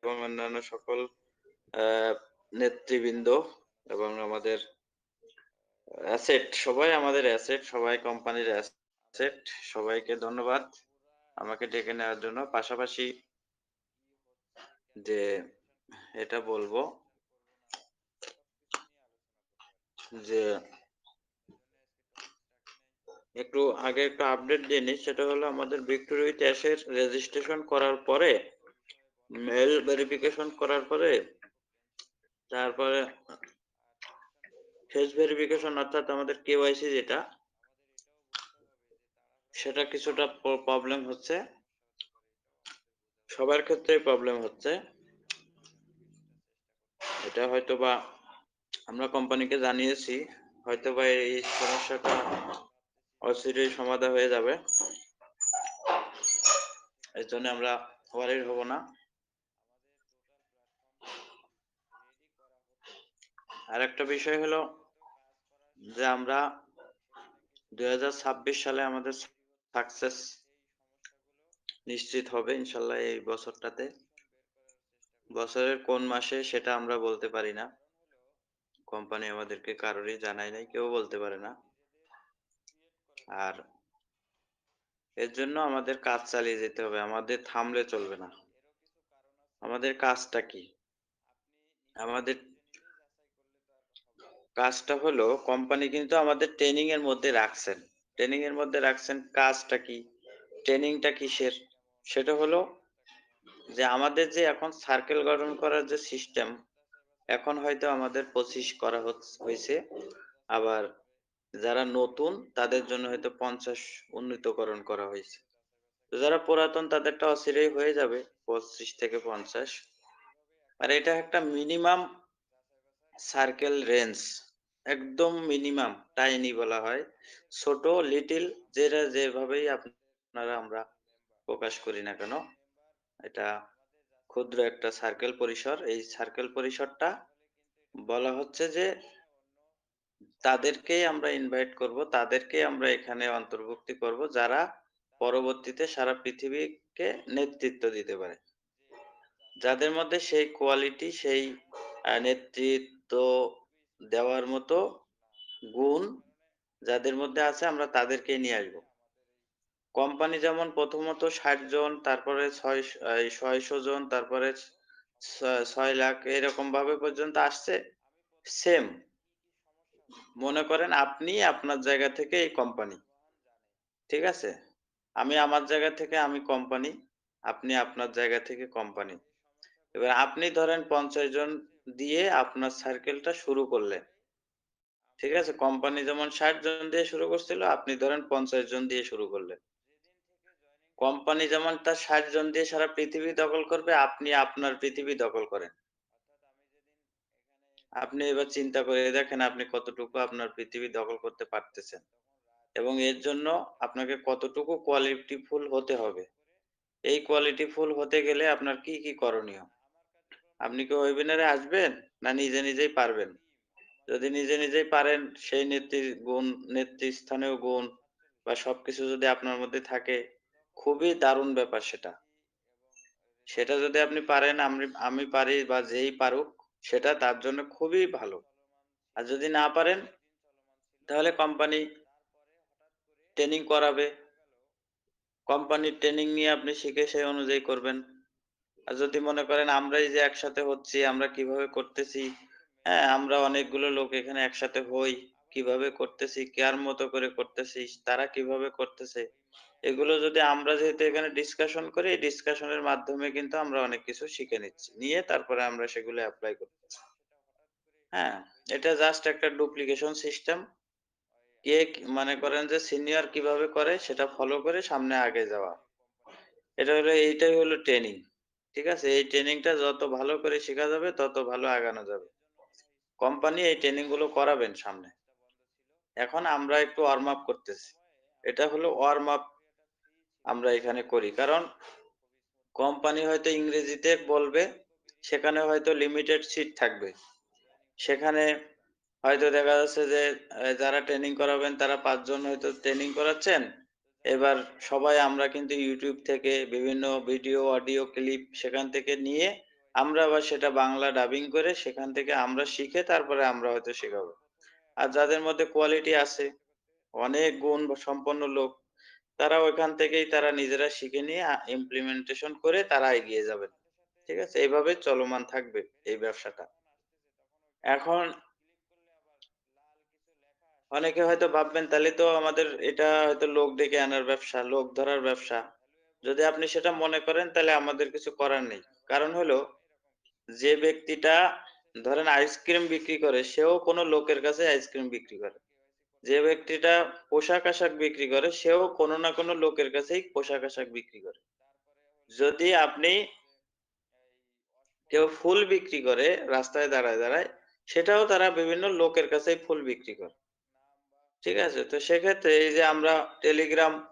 এবং অন্যান্য সকল নেতৃবৃন্দ এবং আমাদের আমাদের অ্যাসেট, সবাই কোম্পানির অ্যাসেট। সবাইকে ধন্যবাদ আমাকে ডেকে নেওয়ার জন্য। পাশাপাশি যে এটা বলবো যে একটু আপডেট দিয়ে নিই। সেটা হলো আমাদের ভিক্টোরি ট্যাক্সের রেজিস্ট্রেশন করার পরে, মেল ভেরিফিকেশন করার পরে, তারপরে ফেস ভেরিফিকেশন অর্থাৎ আমাদের কেওয়াইসি যেটা, সেটা কিছুটা প্রবলেম হচ্ছে। সবার ক্ষেত্রেই প্রবলেম হচ্ছে। এটা হয়তোবা আমরা কোম্পানিকে জানিয়েছি, হয়তোবা এই সমস্যাটা অচিরেই সমাধান হয়ে যাবে। এর জন্য আমরা ওয়ারিড হব না। আর একটা বিষয় হলো যে আমরা 2026 সালে আমাদের সাকসেস নিশ্চিত হবে ইনশাল্লাহ এই বছরটাতে। বছরের কোন মাসে সেটা আমরা বলতে পারি না। কোম্পানি আমাদেরকে কারোরই জানায় নাই, কেউ বলতে পারে না। আর এর জন্য আমাদের কাজ চালিয়ে যেতে হবে, আমাদের থামলে চলবে না। আমাদের কাজটা কি? আমাদের কাজটা হলো, কোম্পানি কিন্তু আমাদের ট্রেনিং এর মধ্যে রাখছেন। ট্রেনিং এর মধ্যে রাখছেন, কাজটা কি? ট্রেনিংটা কিসের? সেটা হলো যে আমাদের যে এখন সার্কেল গঠন করার যে সিস্টেম, এখন হয়তো আমাদের 25 করা হয়েছে। আবার যারা নতুন তাদের জন্য হয়তো 50 উন্নীতকরণ করা হয়েছে। তো যারা পুরাতন তাদেরটা অচিরেই হয়ে যাবে 25 থেকে 50। আর এটা একটা মিনিমাম সার্কেল রেঞ্জ, একদম মিনিমাম টাইনি বলা হয়, ছোট লিটিল, যেটা যেভাবেই আপনারা আমরা প্রকাশ করি না কেন, এটা ক্ষুদ্র একটা সার্কেল পরিসর। এই সার্কেল পরিসরটা বলা হচ্ছে যে তাদেরকেই আমরা ইনভাইট করব, তাদেরকেই আমরা এখানে অন্তর্ভুক্তি করব যারা পরবর্তীতে সারা পৃথিবীকে নেতৃত্ব দিতে পারে, যাদের মধ্যে সেই কোয়ালিটি, সেই নেতৃত্ব দেওয়ার মতো গুণ যাদের মধ্যে আছে, আমরা তাদেরকেই নিয়ে আসবো। কোম্পানি যেমন প্রথমত 60 জন, তারপরে 600 জন, তারপরে 6 লাখ, এরকম ভাবে পর্যন্ত আসছে। সেম মনে করেন আপনি আপনার জায়গা থেকে এই কোম্পানি, ঠিক আছে? আমি আমার জায়গা থেকে আমি কোম্পানি, আপনি আপনার জায়গা থেকে কোম্পানি। এবার আপনি ধরেন 50 জন দিয়ে আপনার সার্কেলটা শুরু করলেন, ঠিক আছে? কোম্পানি যেমন 60 জন দিয়ে শুরু করছিল, আপনি ধরেন 50 জন দিয়ে শুরু করলেন। কোম্পানি যেমন তার 60 জন দিয়ে সারা পৃথিবী দখল করবে, আপনি আপনার পৃথিবী দখল করেন। আপনি এবার চিন্তা করে দেখেন আপনি কতটুকু আপনার পৃথিবী দখল করতে পারতেছেন, এবং এর জন্য আপনাকে কতটুকু কোয়ালিটিফুল হতে হবে। এই কোয়ালিটিফুল হতে গেলে আপনার কি কি করণীয়? আপনি কি ওয়েবিনারে আসবেন, না নিজে নিজেই পারবেন? যদি নিজে নিজেই পারেন, সেই নেতৃস্থানীয় গুণ বা সবকিছু যদি আপনার মধ্যে থাকে, খুবই দারুণ ব্যাপার সেটা। সেটা যদি আপনি পারেন, আমি পারি বা যেই পারুক, সেটা তার জন্য খুবই ভালো। আর যদি না পারেন, তাহলে কোম্পানি ট্রেনিং করাবে। কোম্পানির ট্রেনিং নিয়ে আপনি শিখে সেই অনুযায়ী করবেন। আর যদি মনে করেন আমরা এই যে একসাথে হচ্ছি, আমরা কিভাবে করতেছি, হ্যাঁ, আমরা অনেকগুলো লোক এখানে একসাথে হই, কিভাবে করতেছি, কার মতো করে করতেছি, তারা কিভাবে করতেছে, এগুলো যদি আমরা যেহেতু এখানে ডিসকাশন করি, এই ডিসকাশনের মাধ্যমে কিন্তু আমরা অনেক কিছু শিখে নিচ্ছি, নিয়ে তারপরে আমরা সেগুলো অ্যাপ্লাই করতেছি। হ্যাঁ, এটা জাস্ট একটা ডুপ্লিকেশন সিস্টেম। মনে করেন যে সিনিয়র কিভাবে করে সেটা ফলো করে সামনে আগে যাওয়া। এইটাই হলো ট্রেনিং। ঠিক আছে? এই ট্রেনিংটা যত ভালো করে শেখা যাবে তত ভালো আগানো যাবে। কোম্পানি এই ট্রেনিং গুলো করাবেন সামনে। এখন আমরা একটু ওয়ার্ম আপ করতেছি। এটা হলো ওয়ার্ম আপ আমরা এখানে করি। কারণ কোম্পানি হয়তো ইংরেজিতে বলবে, সেখানে হয়তো লিমিটেড সিট থাকবে। সেখানে হয়তো দেখা যাচ্ছে যে যারা ট্রেনিং করাবেন তারা ৫ জন হয়তো ট্রেনিং করাচ্ছেন। এবার সবাই আমরা কিন্তু YouTube থেকে বিভিন্ন ভিডিও, অডিও ক্লিপ সেখান থেকে নিয়ে আমরা আবার সেটা বাংলা ডাবিং করে সেখান থেকে আমরা শিখে তারপরে আমরা হয়তো শেখাবো। আর যাদের মধ্যে কোয়ালিটি আছে, অনেক গুণ সম্পন্ন লোক, তারা ওইখান থেকেই তারা নিজেরা শিখে নিয়ে ইমপ্লিমেন্টেশন করে তারা এগিয়ে যাবেন। ঠিক আছে? এভাবে চলমান থাকবে এই ব্যবসাটা। এখন অনেকে হয়তো ভাববেন তাহলে তো আমাদের এটা হয়তো লোক ডেকে আনার ব্যবসা, লোক ধরার ব্যবসা। যদি আপনি সেটা মনে করেন তাহলে আমাদের কিছু করার নেই। কারণ হলো যে ব্যক্তিটা ধরেন আইসক্রিম বিক্রি করে সেও কোনো লোকের কাছে আইসক্রিম বিক্রি করে। যে ব্যক্তিটা পোশাক-আশাক বিক্রি করে সেও কোনো না কোনো লোকের কাছেই পোশাক-আশাক বিক্রি করে। যদি আপনি কেউ ফুল বিক্রি করে রাস্তায় দাঁড়ায়, দাঁড়ায় সেটাও তারা বিভিন্ন লোকের কাছেই ফুল বিক্রি করে। ঠিক আছে? তো সেক্ষেত্রে এই যে আমরা টেলিগ্রাম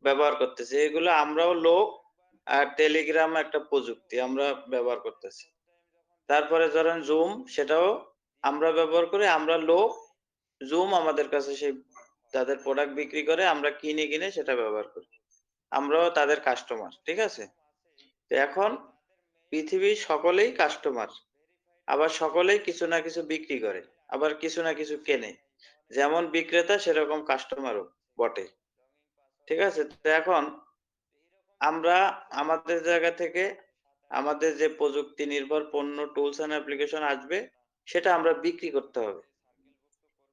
ব্যবহার করতেছি, এগুলো আমরাও লোক আর টেলিগ্রাম একটা প্রযুক্তি আমরা ব্যবহার করতেছি। তারপরে ধরেন Zoom সেটাও আমরা ব্যবহার করি, আমরা লোক, Zoom আমাদের কাছে সেই তাদের প্রোডাক্ট বিক্রি করে আমরা কিনে সেটা ব্যবহার করি। আমরাও তাদের কাস্টমার। ঠিক আছে? তো এখন পৃথিবীর সকলেই কাস্টমার। আবার সকলেই কিছু না কিছু বিক্রি করে। আবার কিছু না কিছু কেনে। যেমন বিক্রেতা সেরকম কাস্টমারও বটে। ঠিক আছে? তো এখন আমরা আমাদের জায়গা থেকে আমাদের যে প্রযুক্তি নির্ভর পণ্য টুলস অ্যান্ড অ্যাপ্লিকেশন আসবে সেটা আমরা বিক্রি করতে হবে।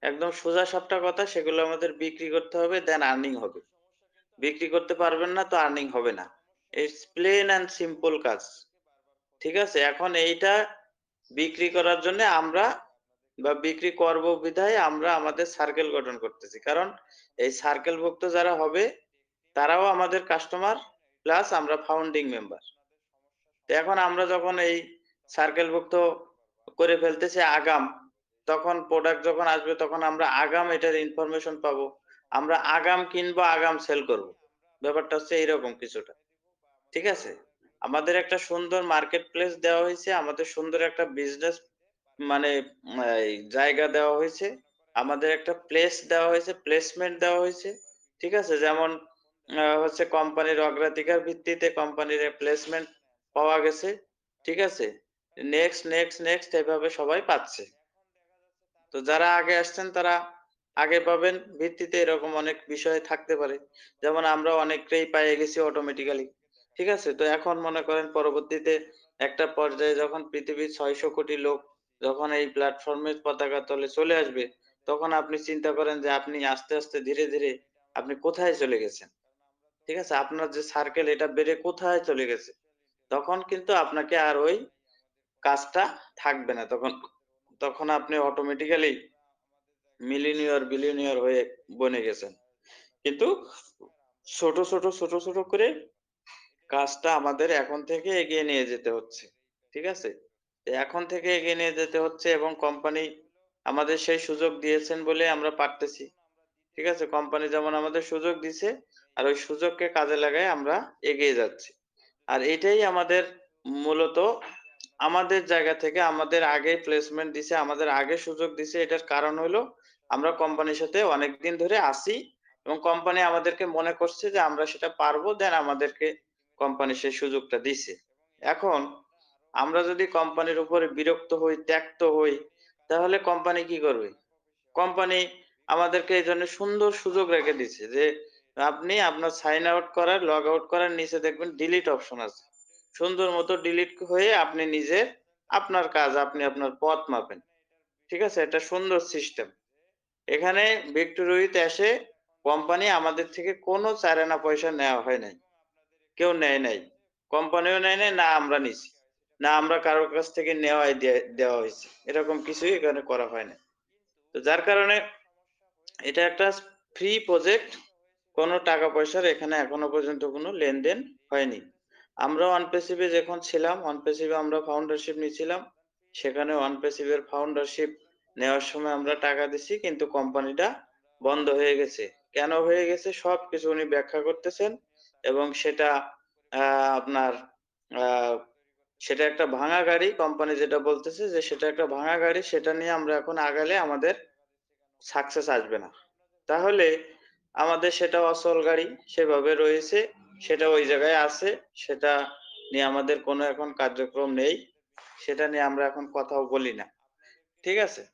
একদম সোজা-সাপটা কথা সেগুলো আমাদের বিক্রি করতে হবে দেন আর্নিং হবে। বিক্রি করতে পারবেন না তো আর্নিং হবে না। ইটস প্লেন অ্যান্ড সিম্পল কাজ। ঠিক আছে? এখন এইটা বিক্রি করার জন্যে আমরা বিক্রি করব বিধায় আমরা আমাদের সার্কেল গঠন করতেছি। কারণ এই সার্কেলভুক্ত যারা হবে তারাও আমাদের কাস্টমার প্লাস আমরা ফাউন্ডিং মেম্বার। তো এখন আমরা যখন এই সার্কেলভুক্ত করে ফেলতেছি আগাম, তখন প্রোডাক্ট যখন আসবে তখন আমরা আগাম এটার ইনফরমেশন পাবো। আমরা আগাম কিনবো, আগাম সেল করব। ব্যাপারটা হচ্ছে এইরকম কিছুটা। ঠিক আছে? আমাদের একটা সুন্দর মার্কেট প্লেস দেওয়া হইছে। আমাদের সুন্দর একটা বিজনেস মানে এই জায়গা দেওয়া হইছে। আমাদের একটা প্লেস দেওয়া হয়েছে, প্লেসমেন্ট দেওয়া হইছে। ঠিক আছে? যেমন হচ্ছে কোম্পানির অগ্রাধিকার ভিত্তিতে কোম্পানির প্লেসমেন্ট পাওয়া গেছে। ঠিক আছে? নেক্সট এভাবে সবাই পাচ্ছে। তো যারা আগে আসছেন তারা আগে পাবেন ভিত্তিতে এরকম অনেক বিষয় থাকতে পারে। যেমন আমরা অনেককেই পেয়ে গেছি অটোমেটিক্যালি। ঠিক আছে? তো এখন মনে করেন পরবর্তীতে একটা পর্যায়ে যখন পৃথিবীর ৬০০ কোটি লোক যখন এই প্ল্যাটফর্মের পতাকা তলে চলে আসবে, তখন আপনি চিন্তা করেন যে আপনি আস্তে ধীরে আপনি কোথায় চলে গেছেন? ঠিক আছে? আপনার যে সার্কেল এটা বেড়ে কোথায় চলে গেছে? তখন কিন্তু আপনাকে আর ওই কাজটা থাকবে না। তখন তখন আপনি অটোমেটিক্যালি মিলিনিয়ার, বিলিয়নিয়ার হয়ে বনে গেছেন। কিন্তু ছোট করে কাজটা আমাদের এখন থেকে এগিয়ে নিয়ে যেতে হচ্ছে। ঠিক আছে? তো এখন থেকে এগিয়ে নিয়ে যেতে হচ্ছে এবং কোম্পানি আমাদের সেই সুযোগ দিয়েছেন বলে আমরা পারতেছি। ঠিক আছে? কোম্পানি যেমন আমাদের সুযোগ দিছে, আর ওই সুযোগকে কাজে লাগায় আমরা এগিয়ে যাচ্ছি। আর এটাই আমাদের মূলত আমাদের জায়গা থেকে আমাদের আগে প্লেসমেন্ট দিছে, আমাদের আগে সুযোগ দিছে। এটার কারণ হইলো আমরা কোম্পানির সাথে অনেকদিন ধরে আছি এবং কোম্পানি আমাদেরকে মনে করছে যে আমরা সেটা পারবো, দেন আমাদেরকে কোম্পানি সেই সুযোগটা দিছে। এখন আমরা যদি কোম্পানির উপরে বিরক্ত হই, ত্যক্ত হই, তাহলে কোম্পানি কি করবে? কোম্পানি আমাদেরকে এইজন্য সুন্দর সুযোগ রেখে দিছে যে, আপনি আপনার সাইন আউট করার, লগ আউট করার নিচে দেখবেন ডিলিট অপশন আছে। সুন্দর মতো ডিলিট হয়ে আপনি নিজের আপনার কাজ, আপনি আপনার পথ মাপেন। ঠিক আছে? এটা সুন্দর সিস্টেম। এখানে ভিক্টোরিতে এসে কোম্পানি আমাদের থেকে কোনো চার-আনা পয়সা নেওয়া হয় নাই। কেউ নেয় নাই। কোম্পানিও নেয় নাই, না আমরা নিছি। না আমরা কারোর কাছ থেকে নেওয়াই দেওয়া হইছে। এরকম কিছুই এখানে করা হয় নাই। তো যার কারণে এটা একটা ফ্রি প্রজেক্ট। কোনো টাকা পয়সার এখানে এখনো পর্যন্ত কোনো লেনদেন হয়নি। আমরাও OnePassive এ যখন ছিলাম, OnePassive এ আমরা ফাউন্ডারশিপ নিছিলাম। সেখানে OnePassive এর ফাউন্ডারশিপ নেওয়ার সময় আমরা টাকা দিছি কিন্তু কোম্পানিটা বন্ধ হয়ে গেছে। কেন হয়ে গেছে সবকিছু উনি ব্যাখ্যা করতেছেন এবং সেটা আ আপনার আ সেটা একটা ভাঙা গাড়ি। কোম্পানি যেটা বলতেছে যে সেটা একটা ভাঙা গাড়ি। সেটা নিয়ে আমরা এখন আগালে আমাদের সাকসেস আসবে না। তাহলে আমাদের সেটা অচল গাড়ি সেভাবে রয়েছে। সেটা ওই জায়গায় আছে। সেটা নিয়ে আমাদের কোনো এখন কার্যক্রম নেই। সেটা নিয়ে আমরা এখন কথাও বলি না। ঠিক আছে?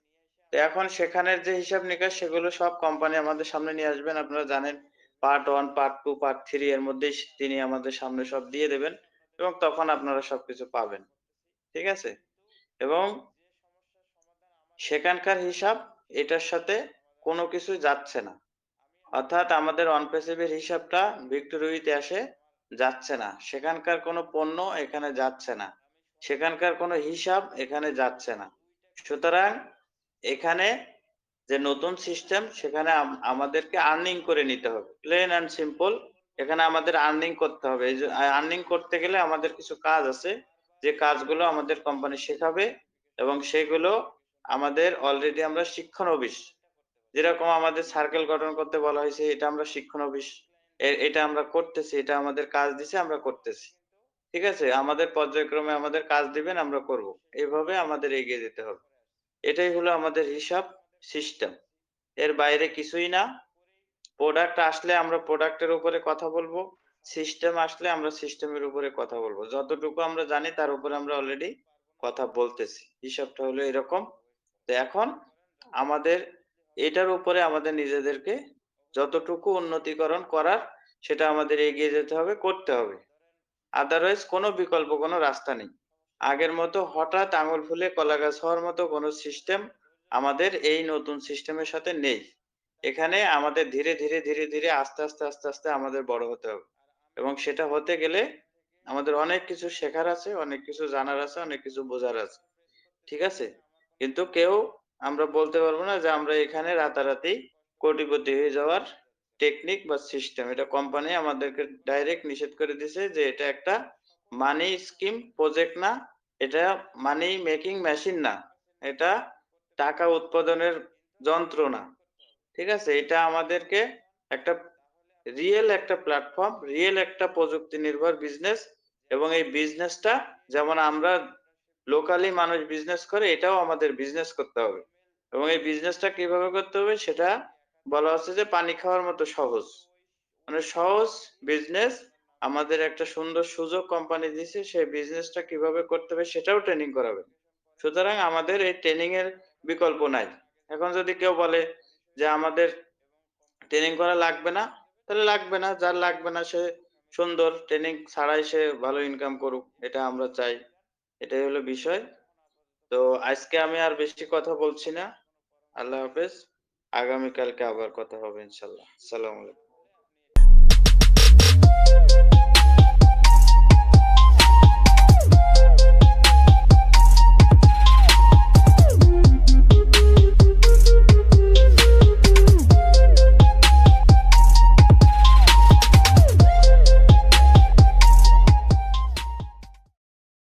তো এখন সেখানের যে হিসাব-নিকাশ সেগুলো সব কোম্পানি আমাদের সামনে নিয়ে আসবেন। আপনারা জানেন পার্ট 1, পার্ট 2, পার্ট 3 এর মধ্যেই তিনি আমাদের সামনে সব দিয়ে দেবেন এবং তখন আপনারা সবকিছু পাবেন। ঠিক আছে? এবং সেখানকার হিসাব এটার সাথে কোনো কিছুই যাচ্ছে না। অর্থাৎ আমাদের অন প্যাসিভ এর হিসাবটা ভিক্টোরিতে আসে যাচ্ছে না। সেখানকার কোনো পণ্য এখানে যাচ্ছে না। সেখানকার কোনো হিসাব এখানে যাচ্ছে না। সুতরাং এখানে যে নতুন সিস্টেম সেখানে আমাদেরকে আর্নিং করে নিতে হবে। প্লেন অ্যান্ড সিম্পল এখানে আমাদের আর্নিং করতে হবে। এই যে আর্নিং করতে গেলে আমাদের কিছু কাজ আছে। যে কাজগুলো আমাদের কোম্পানি শেখাবে এবং সেগুলো আমাদের অলরেডি আমরা শিক্ষানবিশ। যেরকম আমাদের সার্কেল গঠন করতে বলা হয়েছে এটা আমরা শিক্ষানবিশ। এটা আমরা করতেছি। এটা আমাদের কাজ দিছে আমরা করতেছি। ঠিক আছে? আমাদের পর্যায়ক্রমে আমাদের কাজ দিবেন আমরা করব। এভাবে আমাদের এগিয়ে যেতে হবে। এটাই হলো আমাদের হিসাব সিস্টেম। এর বাইরে কিছুই না। প্রোডাক্ট আসলে আমরা প্রোডাক্টের উপরে কথা বলবো। সিস্টেম আসলে আমরা সিস্টেমের উপরে কথা বলবো। যতটুকু আমরা জানি তার উপরে আমরা অলরেডি কথা বলতেছি। হিসাবটা হলো এরকম। তো এখন আমাদের এটার উপরে আমাদের নিজেদেরকে যতটুকু উন্নতিকরণ করার সেটা আমাদের এগিয়ে যেতে হবে, করতে হবে। আদারওয়াইজ কোনো বিকল্প কোনো রাস্তা নেই। আগের মতো হঠাৎ আঙুল ফুলে কলাগাছ হওয়ার মতো কোনো সিস্টেম আমাদের এই নতুন সিস্টেমের সাথে নেই। এখানে আমাদের ধীরে, আস্তে, আস্তে আমাদের বড় হতে হবে। এবং সেটা হতে গেলে আমাদের অনেক কিছু শেখার আছে, অনেক কিছু জানার আছে, অনেক কিছু বোঝার আছে। ঠিক আছে? কিন্তু কেউ আমরা বলতে পারব না যে আমরা এখানে রাতারাতি কোটিপতি হয়ে যাওয়ার টেকনিক বা সিস্টেম। এটা কোম্পানি আমাদেরকে ডাইরেক্ট নিষেধ করে দিছে যে এটা একটা মানি স্কিম প্রজেক্ট না। এটা মানি মেকিং মেশিন না। এটা টাকা উৎপাদনের যন্ত্র না। ঠিক আছে? এটা আমাদেরকে একটা রিয়েল একটা প্ল্যাটফর্ম, রিয়েল একটা প্রযুক্তি নির্ভর বিজনেস এবং এই বিজনেসটা যেমন আমরা লোকালি মানুষ বিজনেস করে এটাও আমাদের বিজনেস করতে হবে। এবং এই বিজনেসটা কিভাবে করতে হবে সেটা বলা হচ্ছে যে পানি খাওয়ার মতো সহজ। মানে সহজ বিজনেস আমাদের একটা সুন্দর সুযোগ কোম্পানি দিছে সেই বিজনেসটা কিভাবে করতে হবে সেটাও ট্রেনিং করাবে। সুতরাং আমাদের এই ট্রেনিং এর বিকল্প নাই। এখন যদি কেউ বলে যে আমাদের ট্রেনিং করা লাগবে না, তাহলে লাগবে না। যার লাগবে না সে সুন্দর ট্রেনিং ছাড়াই সে ভালো ইনকাম করুক। এটা আমরা চাই। এটাই হলো বিষয়। তো আজকে আমি আর বেশি কথা বলছি না। আল্লাহ হাফেজ। আগামীকালকে আবার কথা হবে ইনশাআল্লাহ। আসসালামু আলাইকুম।